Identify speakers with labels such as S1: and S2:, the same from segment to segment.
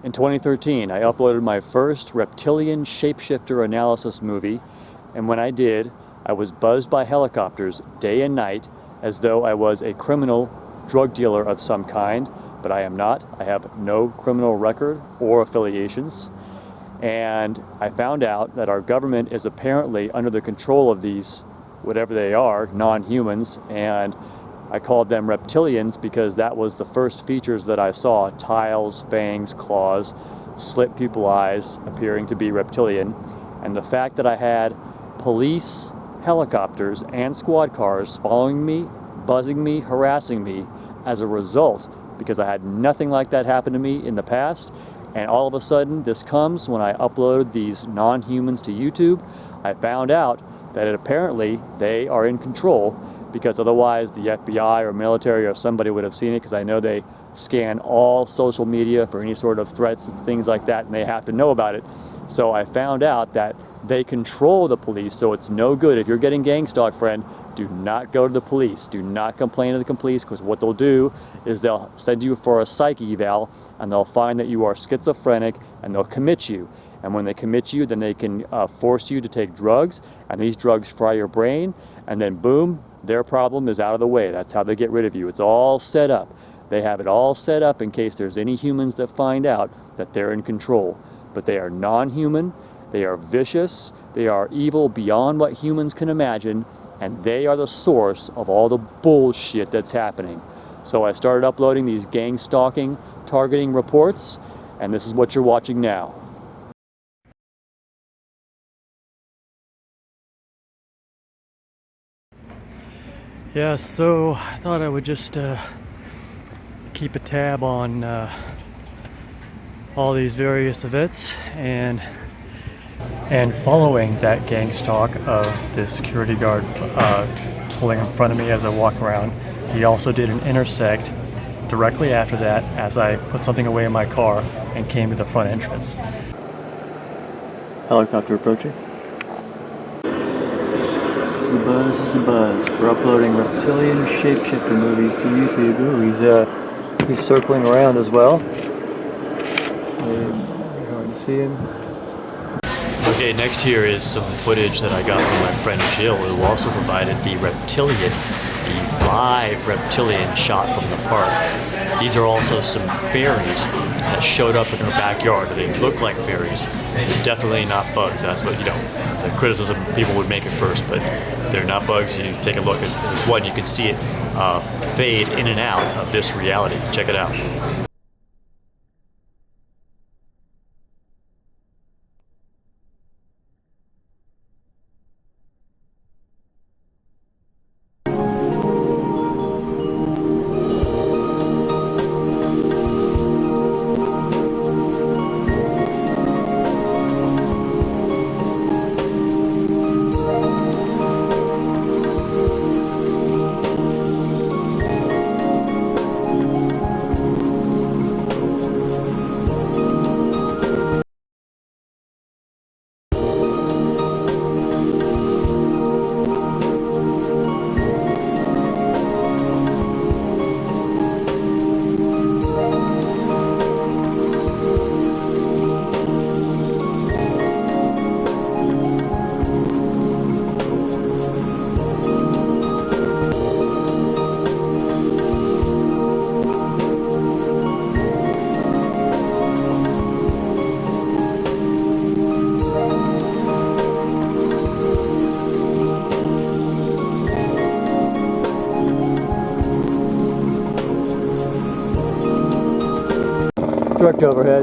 S1: In 2013, I uploaded my first Reptilian shapeshifter analysis movie, and when I did, I was buzzed by helicopters day and night as though I was a criminal drug dealer of some kind, but I am not. I have no criminal record or affiliations. And I found out that our government is apparently under the control of these, whatever they are, non-humans, and I called them reptilians because that was the first features that I saw: tiles, fangs, claws, slit pupil eyes appearing to be reptilian. And the fact that I had police, helicopters, and squad cars following me, buzzing me, harassing me as a result, because I had nothing like that happen to me in the past. And all of a sudden, this comes when I upload these non-humans to YouTube. I found out that apparently they are in control, because otherwise the FBI or military or somebody would have seen it, because I know they scan all social media for any sort of threats and things like that, and they have to know about it. So I found out that they control the police, so it's no good. If you're getting gang stalked, friend, do not go to the police. Do not complain to the police, because what they'll do is they'll send you for a psych eval, and they'll find that you are schizophrenic, and they'll commit you. And when they commit you, then they can force you to take drugs, and these drugs fry your brain, and then boom, their problem is out of the way. That's how they get rid of you. It's all set up. They have it all set up in case there's any humans that find out that they're in control. But they are non-human, they are vicious, they are evil beyond what humans can imagine, and they are the source of all the bullshit that's happening. So I started uploading these gang stalking, targeting reports, and this is what you're watching now. Yeah, so I thought I would just keep a tab on all these various events, and following that gang stalk of the security guard pulling in front of me as I walk around. He also did an intersect directly after that as I put something away in my car and came to the front entrance. Helicopter approaching. This is a buzz for uploading Reptilian shapeshifter movies to YouTube. Ooh, he's circling around as well. Hard to see him. Okay, next here is some footage that I got from my friend Jill, who also provided the live reptilian shot from the park. These are also some fairies that showed up in her backyard. They look like fairies. They're definitely not bugs. That's what, the criticism people would make at first, but they're not bugs. You take a look at this one, you can see it fade in and out of this reality. Check it out.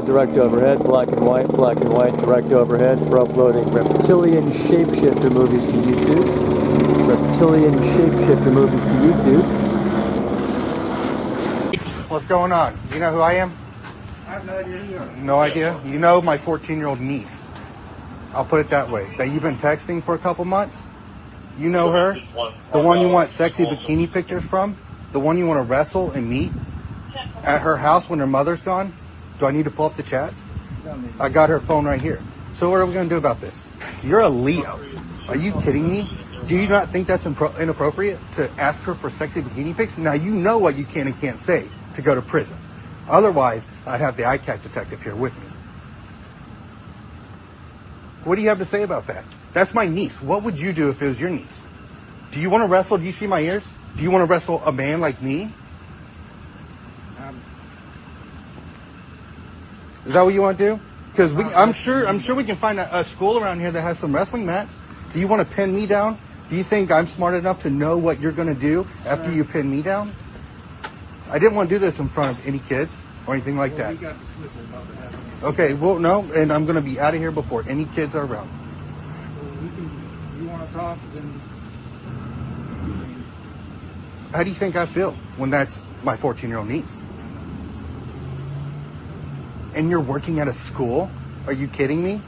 S1: Direct overhead, black and white, direct overhead for uploading Reptilian shapeshifter movies to YouTube. Reptilian shapeshifter movies to YouTube.
S2: What's going on? You know who I am?
S3: I have no idea who you are.
S2: No idea? You know my 14-year-old niece. I'll put it that way. That you've been texting for a couple months? You know her? The one you want sexy bikini pictures from? The one you want to wrestle and meet at her house when her mother's gone? Do I need to pull up the chats? I got her phone right here. So what are we going to do about this? You're a Leo. Are you kidding me? Do you not think that's inappropriate to ask her for sexy bikini pics? Now you know what you can and can't say to go to prison. Otherwise, I'd have the ICAC detective here with me. What do you have to say about that? That's my niece. What would you do if it was your niece? Do you want to wrestle? Do you see my ears? Do you want to wrestle a man like me? Is that what you want to do? Because I'm sure we can find a school around here that has some wrestling mats. Do you want to pin me down? Do you think I'm smart enough to know what you're going to do after you pin me down? I didn't want to do this in front of any kids or anything like that.
S3: We got dismissal about to happen.
S2: Okay, well, no, and I'm going to be out of here before any kids are around.
S3: Well, if you want to talk, then...
S2: How do you think I feel when that's my 14-year-old niece? And you're working at a school? Are you kidding me?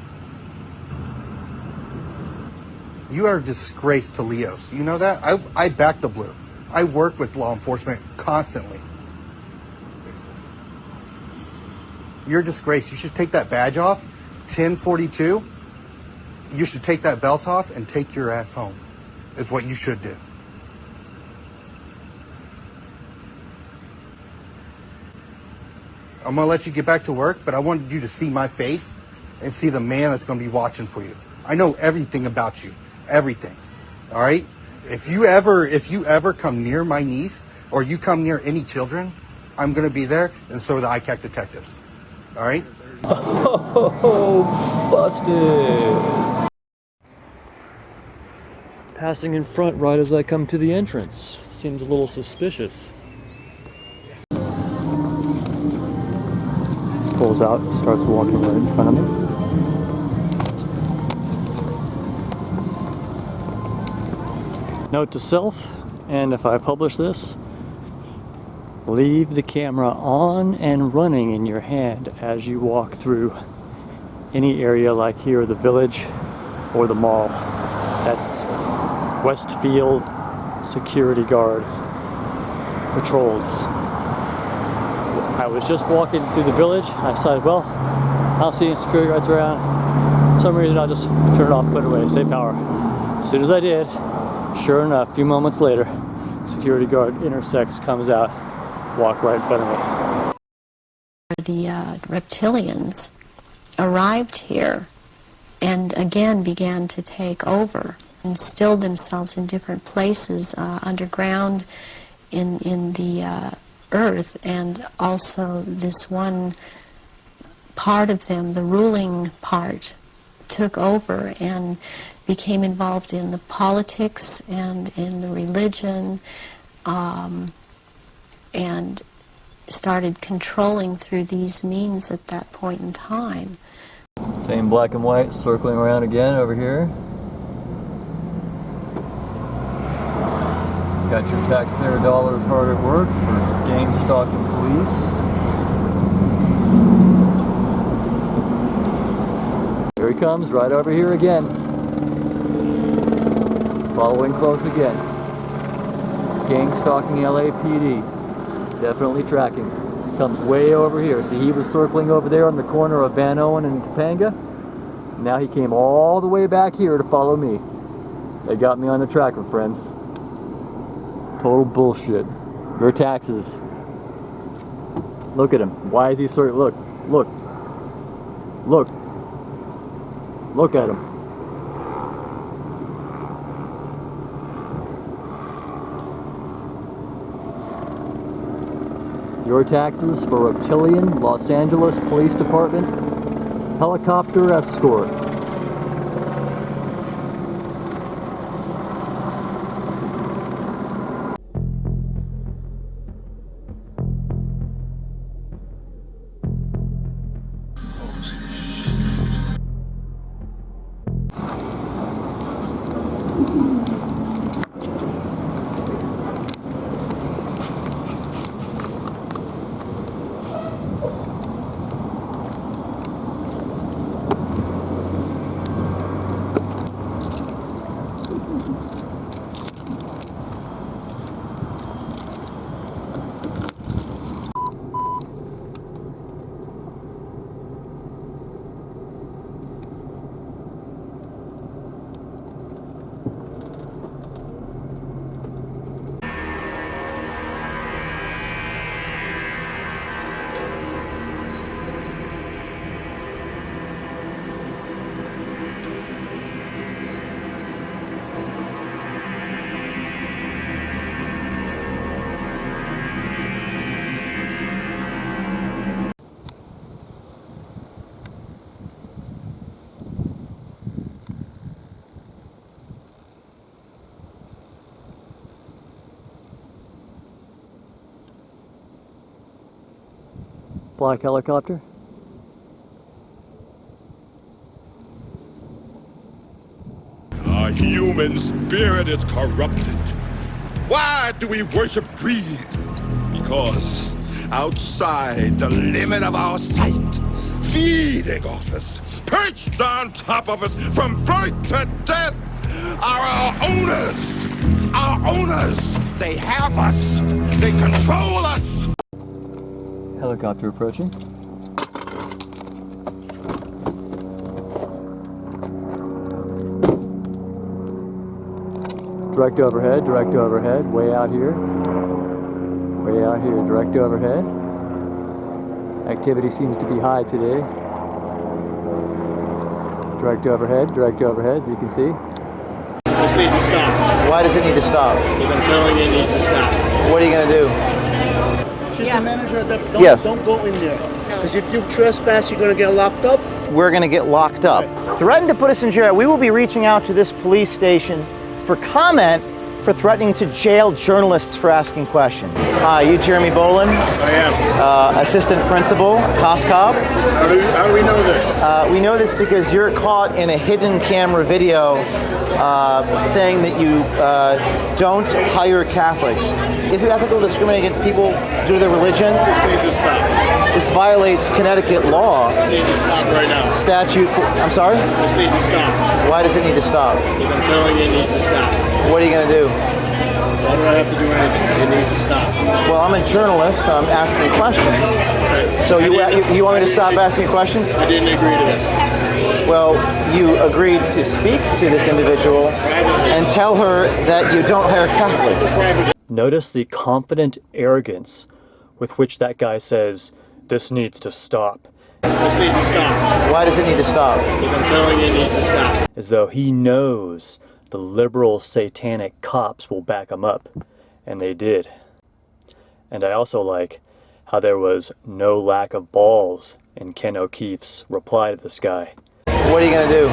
S2: You are a disgrace to Leos. You know that? I back the blue. I work with law enforcement constantly. You're a disgrace. You should take that badge off. 1042. You should take that belt off and take your ass home. Is what you should do. I'm going to let you get back to work, but I wanted you to see my face and see the man that's going to be watching for you. I know everything about you. Everything. All right? If you ever come near my niece or you come near any children, I'm going to be there, and so are the ICAC detectives. All right?
S1: Oh, busted! Passing in front right as I come to the entrance. Seems a little suspicious. Pulls out, starts walking right in front of me. Note to self, and if I publish this, leave the camera on and running in your hand as you walk through any area like here, the village or the mall. That's Westfield Security Guard patrolled. I was just walking through the village. I decided, well, I don't see any security guards around. For some reason, I'll just turn it off, put it away, save power. As soon as I did, sure enough, a few moments later, security guard intersects, comes out, walk right in front of me.
S4: The reptilians arrived here and again began to take over, instilled themselves in different places underground in the earth, and also this one part of them, the ruling part, took over and became involved in the politics and in the religion, and started controlling through these means at that point in time.
S1: Same black and white, circling around again over here. Got your taxpayer dollars hard at work for gang stalking police. Here he comes, right over here again. Following close again. Gang stalking LAPD. Definitely tracking. Comes way over here. See, he was circling over there on the corner of Van Owen and Topanga. Now he came all the way back here to follow me. They got me on the tracker, friends. Total bullshit. Your taxes. Look at him. Why is he circling? Look. Look. Look. Look at him. Your taxes for Reptilian, Los Angeles Police Department, helicopter escort. black helicopter?
S5: Our human spirit is corrupted. Why do we worship greed? Because outside the limit of our sight, feeding off us, perched on top of us from birth to death, are our owners. Our owners. They have us. They control us.
S1: Helicopter approaching. Direct overhead, way out here. Way out here, direct overhead. Activity seems to be high today. Direct overhead, as you can see.
S6: This needs to stop.
S7: Why does it need to stop?
S6: Because I'm telling you, it needs to stop.
S7: What are you going to do?
S3: She's the manager.
S7: Yes.
S3: Don't go in there. Because if you trespass, you're going to get locked up.
S7: We're going to get locked up. Threatened to put us in jail. We will be reaching out to this police station for comment for threatening to jail journalists for asking questions. Hi, you Jeremy Bolin?
S6: I am.
S7: Assistant principal, COSCOB.
S6: How do we know this?
S7: We know this because you're caught in a hidden camera video saying that you don't hire Catholics. Is it ethical to discriminate against people due to their religion?
S6: This needs to stop.
S7: This violates Connecticut law.
S6: This needs to stop right now.
S7: I'm sorry?
S6: This needs to stop.
S7: Why does it need to stop?
S6: Because I'm telling you, it needs to stop.
S7: What are you going to do?
S6: Why do I have to do anything? It needs to stop.
S7: Well, I'm a journalist. I'm asking questions.
S6: Okay.
S7: So you want me to stop asking questions?
S6: I didn't agree to this.
S7: Well, you agreed to speak to this individual and tell her that you don't hire Catholics.
S1: Notice the confident arrogance with which that guy says, "This needs to stop."
S6: This needs to stop.
S7: Why does it need to stop?
S6: Because I'm telling you, it needs to stop.
S1: As though he knows the liberal satanic cops will back him up. And they did. And I also like how there was no lack of balls in Ken O'Keefe's reply to this guy.
S7: What are you going to do?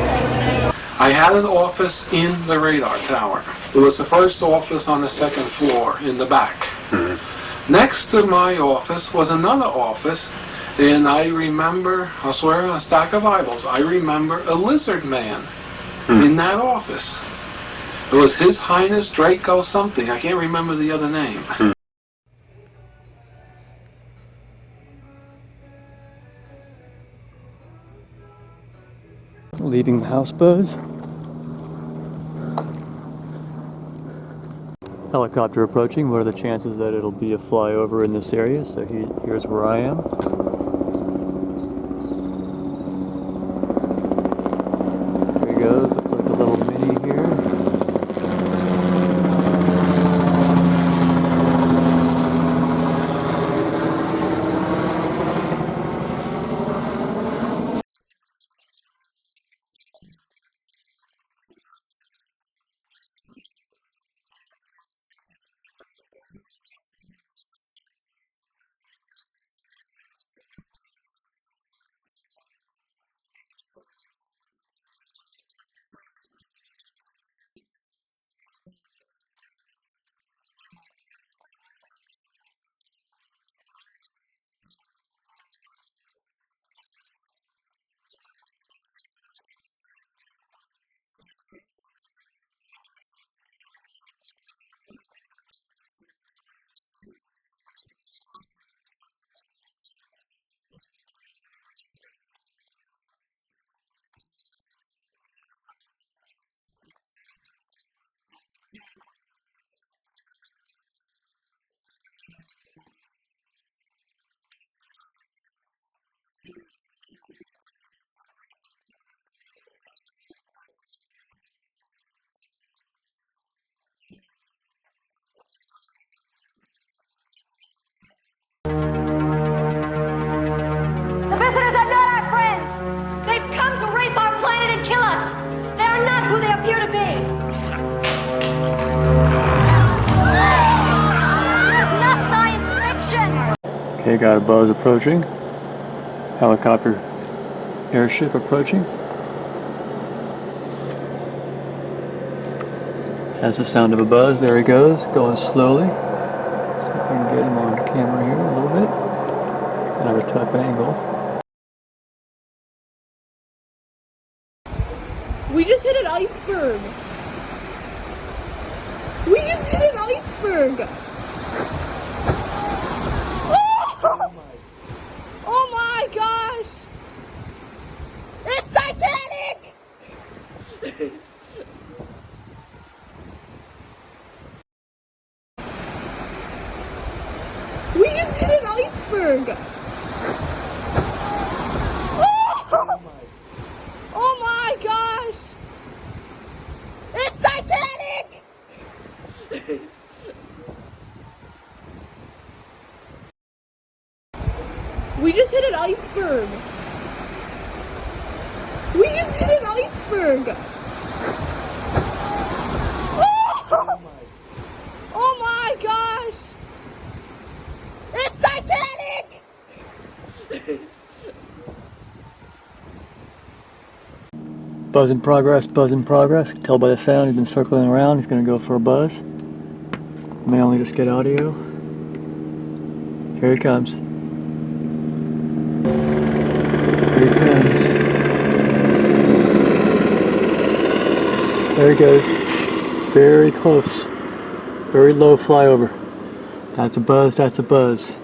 S8: I had an office in the radar tower. It was the first office on the second floor in the back. Next to my office was another office, and I remember, I swear on a stack of Bibles, I remember a lizard man in that office. It was His Highness Draco something. I can't remember the other name.
S1: Leaving the house, Buzz. Helicopter approaching. What are the chances that it'll be a flyover in this area? So here's where I am. There he goes. Looks like a little mini here.
S9: The visitors are not our friends. They've come to rape our planet and kill us. They are not who they appear to be. This is not science fiction.
S1: Okay, got a buzz approaching. Helicopter airship approaching. Has the sound of a buzz. There he goes, going slowly. See if I can get him on camera here a little bit. Kind of a tough angle.
S10: We just hit an iceberg. We just hit an iceberg. Oh my gosh! It's Titanic! We just hit an iceberg! Oh my gosh! It's Titanic! We just hit an iceberg! We just hit an iceberg! Oh my gosh! It's Titanic!
S1: Buzz in progress, buzz in progress. Can tell by the sound he's been circling around. He's going to go for a buzz. May only just get audio. Here he comes. Here he comes. There he goes. Very close. Very low flyover. That's a buzz, that's a buzz.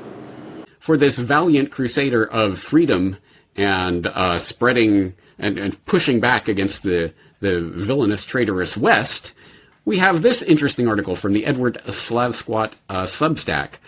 S11: For this valiant crusader of freedom and spreading and pushing back against the villainous, traitorous West, we have this interesting article from the Edward Slavsquat Substack.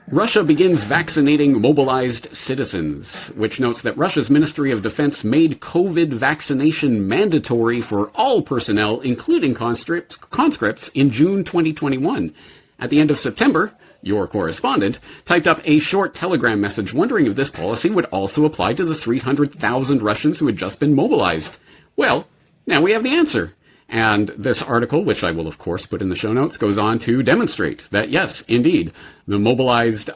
S11: Russia begins vaccinating mobilized citizens, which notes that Russia's Ministry of Defense made COVID vaccination mandatory for all personnel, including conscripts, in June 2021. At the end of September, your correspondent typed up a short telegram message wondering if this policy would also apply to the 300,000 Russians who had just been mobilized. Well, now we have the answer. And this article, which I will of course put in the show notes, goes on to demonstrate that yes, indeed, the mobilized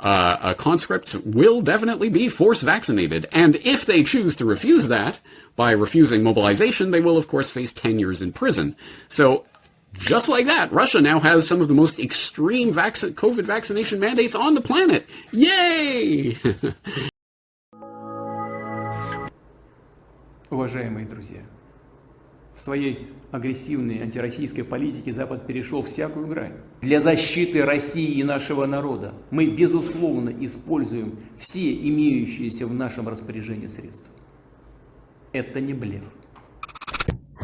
S11: conscripts will definitely be force vaccinated. And if they choose to refuse that, by refusing mobilization, they will of course face 10 years in prison. So, just like that, Russia now has some of the most extreme COVID vaccination mandates on the planet. Yay!
S12: Уважаемые друзья, в своей агрессивной антироссийской политике Запад перешел всякую грань. Для защиты России и нашего народа мы, безусловно, используем все имеющиеся в нашем распоряжении средства. Это не блеф.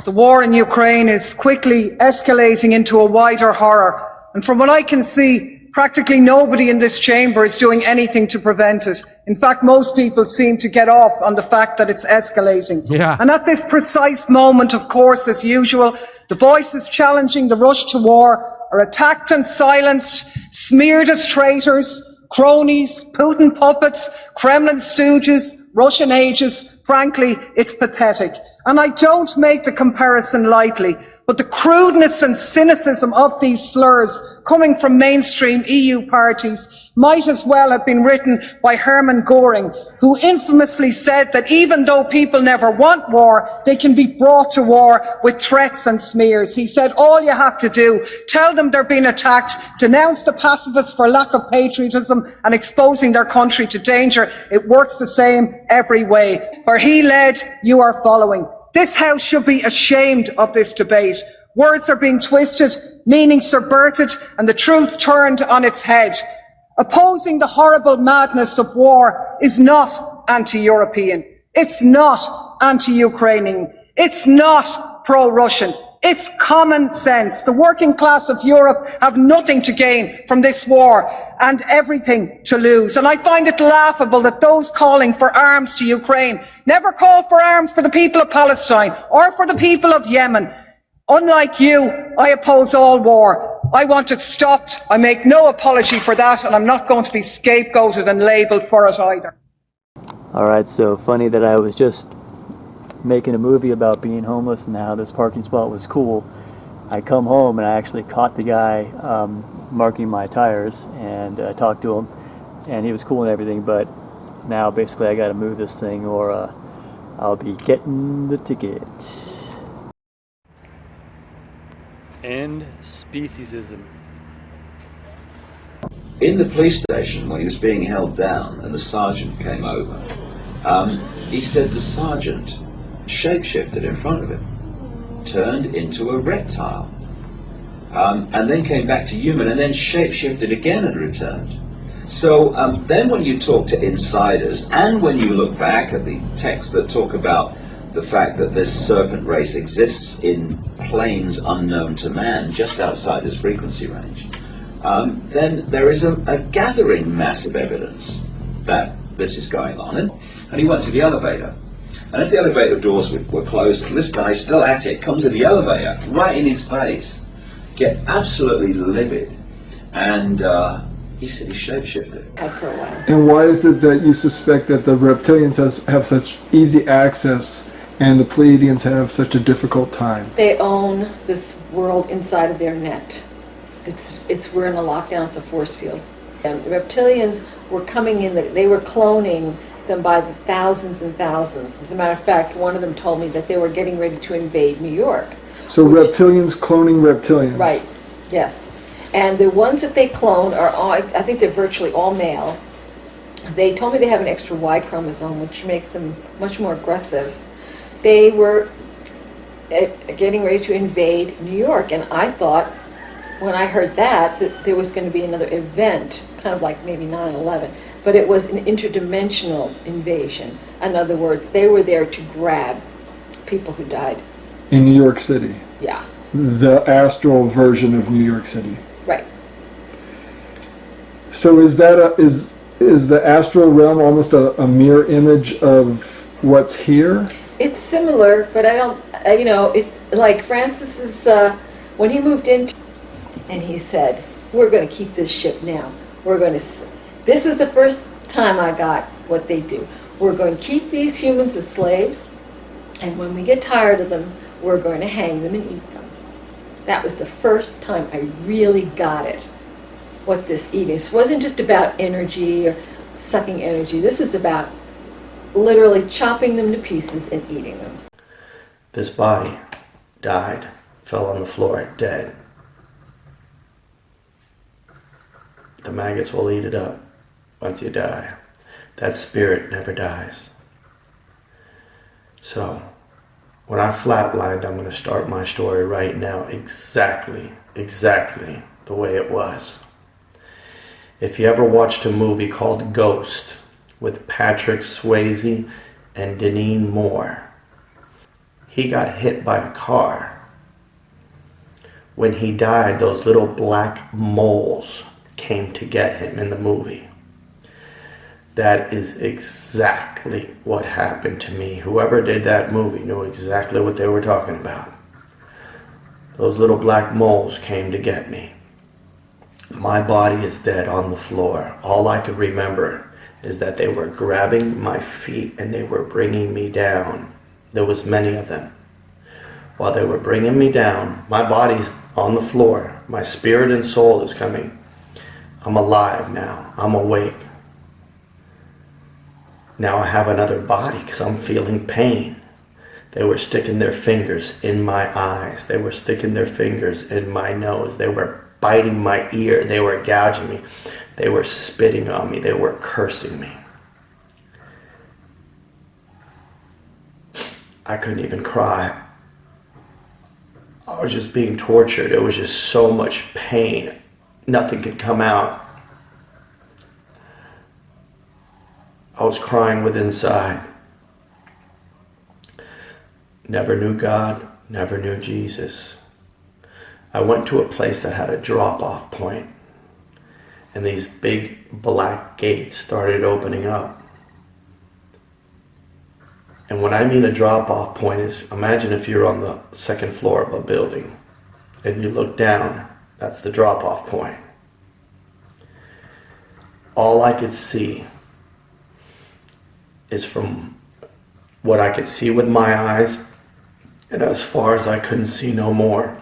S13: The war in Ukraine is quickly escalating into a wider horror, and from what I can see, practically nobody in this chamber is doing anything to prevent it. In fact, most people seem to get off on the fact that it's escalating. Yeah. And at this precise moment, of course, as usual, the voices challenging the rush to war are attacked and silenced, smeared as traitors, cronies, Putin puppets, Kremlin stooges, Russian ages. Frankly, it's pathetic. And I don't make the comparison lightly, but the crudeness and cynicism of these slurs coming from mainstream EU parties might as well have been written by Hermann Göring, who infamously said that even though people never want war, they can be brought to war with threats and smears. He said, all you have to do, tell them they're being attacked, denounce the pacifists for lack of patriotism and exposing their country to danger. It works the same every way. Where he led, you are following. This House should be ashamed of this debate. Words are being twisted, meaning subverted, and the truth turned on its head. Opposing the horrible madness of war is not anti-European. It's not anti-Ukrainian. It's not pro-Russian. It's common sense. The working class of Europe have nothing to gain from this war and everything to lose. And I find it laughable that those calling for arms to Ukraine never call for arms for the people of Palestine or for the people of Yemen. Unlike you, I oppose all war. I want it stopped. I make no apology for that, and I'm not going to be scapegoated and labelled for it either.
S1: Alright, so funny that I was just making a movie about being homeless and how this parking spot was cool. I come home and I actually caught the guy marking my tires and talked to him, and he was cool and everything, but now basically I gotta move this thing or I'll be getting the ticket. End speciesism.
S14: in the police station when he was being held down and the sergeant came over, he said the sergeant shapeshifted in front of him, turned into a reptile, and then came back to human and then shapeshifted again and returned. So then when you talk to insiders and when you look back at the texts that talk about the fact that this serpent race exists in planes unknown to man, just outside his frequency range, then there is a gathering mass of evidence that this is going on. And he went to the elevator. And as the elevator doors were closing, this guy, still at it, comes in the elevator, right in his face, get absolutely livid. And he said he shapeshifted.
S15: And why is it that you suspect that the reptilians have such easy access and the Pleiadians have such a difficult time?
S16: They own this world inside of their net. We're in a lockdown, it's a force field. And the reptilians were coming in, they were cloning them by the thousands and thousands. As a matter of fact, one of them told me that they were getting ready to invade New York.
S15: So reptilians cloning reptilians.
S16: Right, yes. And the ones that they cloned are all, I think they're virtually all male. They told me they have an extra Y chromosome, which makes them much more aggressive. They were getting ready to invade New York, and I thought, when I heard that there was going to be another event, kind of like maybe 9/11, but it was an interdimensional invasion. In other words, they were there to grab people who died.
S15: In New York City.
S16: Yeah.
S15: The astral version of New York City.
S16: Right.
S15: So is that is the astral realm almost a mirror image of what's here?
S16: It's similar, but I don't, like Francis's, when he moved in, and he said, we're going to keep this ship now. This is the first time I got what they do. We're going to keep these humans as slaves, and when we get tired of them, we're going to hang them and eat them. That was the first time I really got it, what this eating. This wasn't just about energy or sucking energy. This was about literally chopping them to pieces and eating them.
S17: This body died, fell on the floor, dead. The maggots will eat it up once you die. That spirit never dies. So, when I flatlined, I'm going to start my story right now exactly the way it was. If you ever watched a movie called Ghost with Patrick Swayze and Deneen Moore, he got hit by a car. When he died, those little black moles came to get him in the movie. That is exactly what happened to me. Whoever did that movie knew exactly what they were talking about. Those little black moles came to get me. My body is dead on the floor. All I could remember is that they were grabbing my feet and they were bringing me down. There was many of them. While they were bringing me down, my body's on the floor. My spirit and soul is coming. I'm alive now. I'm awake. Now I have another body because I'm feeling pain. They were sticking their fingers in my eyes. They were sticking their fingers in my nose. They were biting my ear. They were gouging me. They were spitting on me. They were cursing me. I couldn't even cry. I was just being tortured. It was just so much pain. Nothing could come out. I was crying with inside. Never knew God, never knew Jesus. I went to a place that had a drop-off point, and these big black gates started opening up. And when I mean a drop-off point is, imagine if you're on the second floor of a building and you look down, that's the drop-off point. All I could see is from what I could see with my eyes, and as far as I couldn't see no more.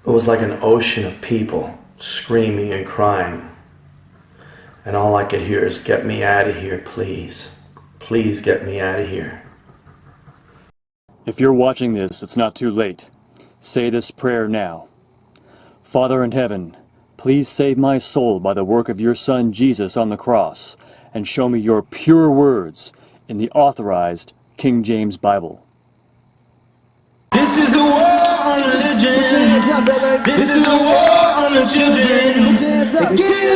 S17: It was like an ocean of people screaming and crying. And all I could hear is, get me out of here, please. Please get me out of here.
S1: If you're watching this, it's not too late. Say this prayer now. Father in heaven, Please save my soul by the work of your Son Jesus on the cross, and show me your pure words in the authorized King James Bible.
S18: This is a war on religion. This is a war on the children.